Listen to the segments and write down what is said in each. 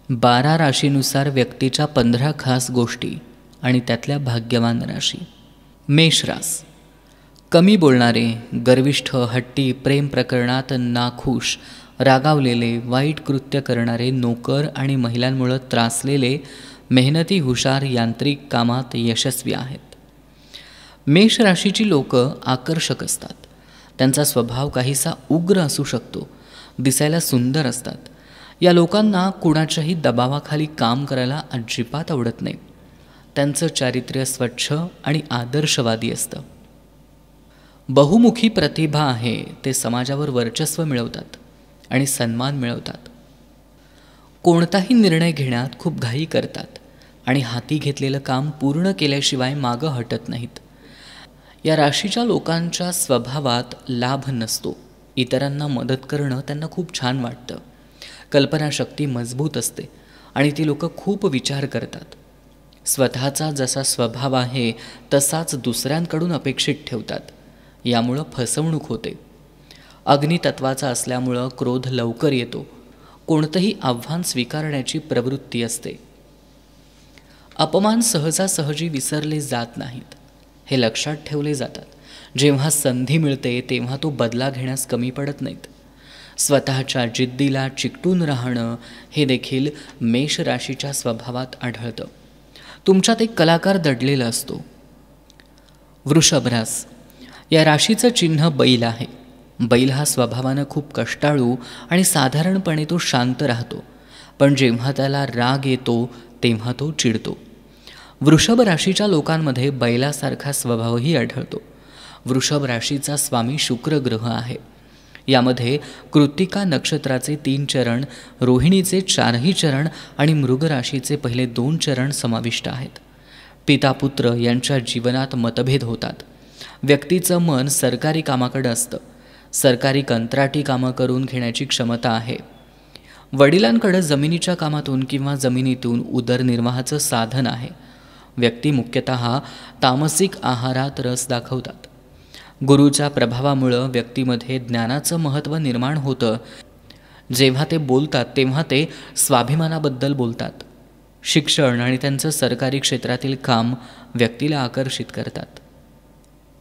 12 राशीनुसार व्यक्तीच्या 15 खास गोष्टी आणि त्यातल्या भाग्यवान राशी. मेष रास. कमी बोलणारे, गर्विष्ठ, हट्टी, प्रेम प्रकरणात नाखुश, रागावलेले, वाईट कृत्य करणारे, नोकर आणि महिलांमुळे त्रासलेले, मेहनती, हुशार, यांत्रिक कामात यशस्वी आहेत. मेष राशीची लोकं आकर्षक असतात. त्यांचा स्वभाव काहीसा उग्र असू शकतो. दिसायला सुंदर असतात. या लोकांना कुणाच्याही दबावाखाली काम करायला अजिबात आवडत नाही. त्यांचं चारित्र्य स्वच्छ आणि आदर्शवादी असतं. बहुमुखी प्रतिभा आहे. ते समाजावर वर्चस्व मिळवतात आणि सन्मान मिळवतात. कोणताही निर्णय घेण्यात खूप घाई करतात आणि हाती घेतलेलं काम पूर्ण केल्याशिवाय मागं हटत नाहीत. या राशीच्या लोकांच्या स्वभावात लाभ नसतो. इतरांना मदत करणं त्यांना खूप छान वाटतं. कल्पनाशक्ती मजबूत असते आणि ती लोकं खूप विचार करतात. स्वतःचा जसा स्वभाव आहे तसाच दुसऱ्यांकडून अपेक्षित ठेवतात. यामुळं फसवणूक होते. अग्नितत्वाचा असल्यामुळं क्रोध लवकर येतो. कोणतंही आव्हान स्वीकारण्याची प्रवृत्ती असते. अपमान सहजासहजी विसरले जात नाहीत. हे लक्षात ठेवले जातात. जेव्हा संधी मिळते तेव्हा तो बदला घेण्यास कमी पडत नाहीत. स्वतःच्या जिद्दीला चिकटून राहणं हे देखील मेष राशीच्या स्वभावात आढळतं. तुमच्यात एक कलाकार दडलेला असतो. वृषभ रास. या राशीचं चिन्ह बैल आहे. बैल हा स्वभावानं खूप कष्टाळू आणि साधारणपणे तो शांत राहतो. पण जेव्हा त्याला राग येतो तेव्हा तो चिडतो. वृषभ राशीच्या लोकांमध्ये बैलासारखा स्वभावही आढळतो. वृषभ राशीचा स्वामी शुक्र ग्रह आहे. यामध्ये कृत्तिका नक्षत्राचे 3 चरण, रोहिणीचे 4ही चरण आणि मृग राशीचे पहिले 2 चरण समाविष्ट आहेत. पिता पुत्र यांच्या जीवनात मतभेद होतात. व्यक्तीचं मन सरकारी कामाकडे असतं. सरकारी कंत्राटी कामं करून घेण्याची क्षमता आहे. वडिलांकडे जमिनीच्या कामातून किंवा जमिनीतून उदरनिर्वाहाचं साधन आहे. व्यक्ती मुख्यतः तामसिक आहारात रस दाखवतात. गुरुच्या प्रभावामुळं व्यक्तीमध्ये ज्ञानाचं महत्त्व निर्माण होतं. जेव्हा ते बोलतात तेव्हा ते स्वाभिमानाबद्दल बोलतात. शिक्षण आणि त्यांचं सरकारी क्षेत्रातील काम व्यक्तीला आकर्षित करतात.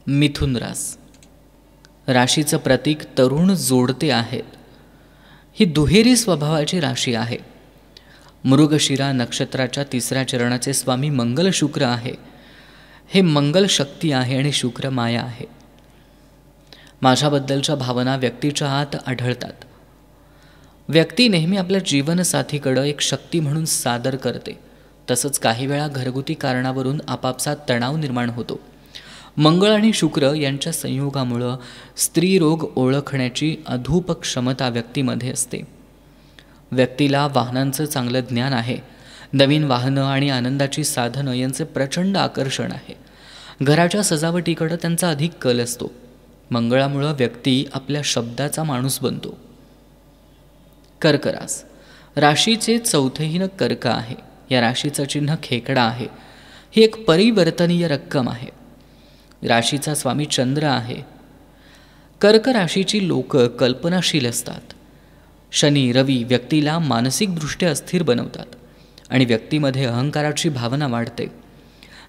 मिथुन रास. राशीचं प्रतीक तरुण जोडते आहेत. ही दुहेरी स्वभावाची राशी आहे. मृगशिरा नक्षत्राच्या 3ऱ्या चरणाचे स्वामी मंगल शुक्र आहे. हे मंगल शक्ती आहे आणि शुक्र माया आहे. माझ्याबद्दलच्या भावना व्यक्तीच्या आत आढळतात. व्यक्ती नेहमी आपल्या जीवनसाथीकडं एक शक्ती म्हणून सादर करते. तसंच काही वेळा घरगुती कारणावरून आपापसात तणाव निर्माण होतो. मंगळ आणि शुक्र यांच्या संयोगामुळं स्त्रीरोग ओळखण्याची अधूप क्षमता व्यक्तीमध्ये असते. व्यक्तीला वाहनांचं चांगलं ज्ञान आहे. नवीन वाहनं आणि आनंदाची साधनं यांचे प्रचंड आकर्षण आहे. घराच्या सजावटीकडं त्यांचा अधिक कल असतो. मंगळामुळं व्यक्ती आपल्या शब्दाचा माणूस बनतो. कर्क रास. राशीचे 4थेहीन कर्क आहे. या राशीचं चिन्ह खेकडा आहे. ही एक परिवर्तनीय रक्कम आहे. राशीचा स्वामी चंद्र आहे. कर्क राशीची लोक कल्पनाशील असतात. शनी, रवी व्यक्तीला मानसिकदृष्ट्या अस्थिर बनवतात आणि व्यक्तीमध्ये अहंकाराची भावना वाढते.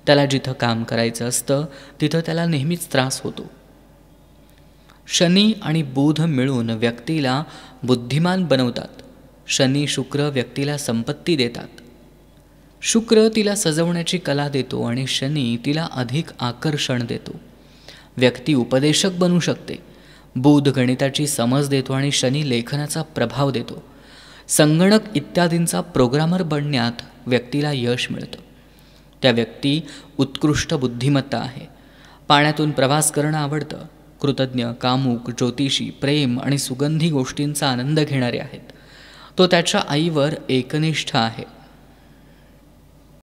त्याला जिथं काम करायचं असतं तिथं त्याला नेहमीच त्रास होतो. शनी आणि बुध मिळून व्यक्तीला बुद्धिमान बनवतात. शनी शुक्र व्यक्तीला संपत्ती देतात. शुक्र तिला सजवण्याची कला देतो आणि शनी तिला अधिक आकर्षण देतो. व्यक्ती उपदेशक बनू शकते. बुध गणिताची समज देतो आणि शनी लेखनाचा प्रभाव देतो. संगणक इत्यादींचा प्रोग्रामर बनण्यात व्यक्तीला यश मिळतं. त्या व्यक्ती उत्कृष्ट बुद्धिमत्ता आहे. पाण्यातून प्रवास करणं आवडतं. कृतज्ञ, कामुक, ज्योतिषी, प्रेम आणि सुगंधी गोष्टींचा आनंद घेणारे आहेत. तो त्याच्या आईवर एकनिष्ठ आहे.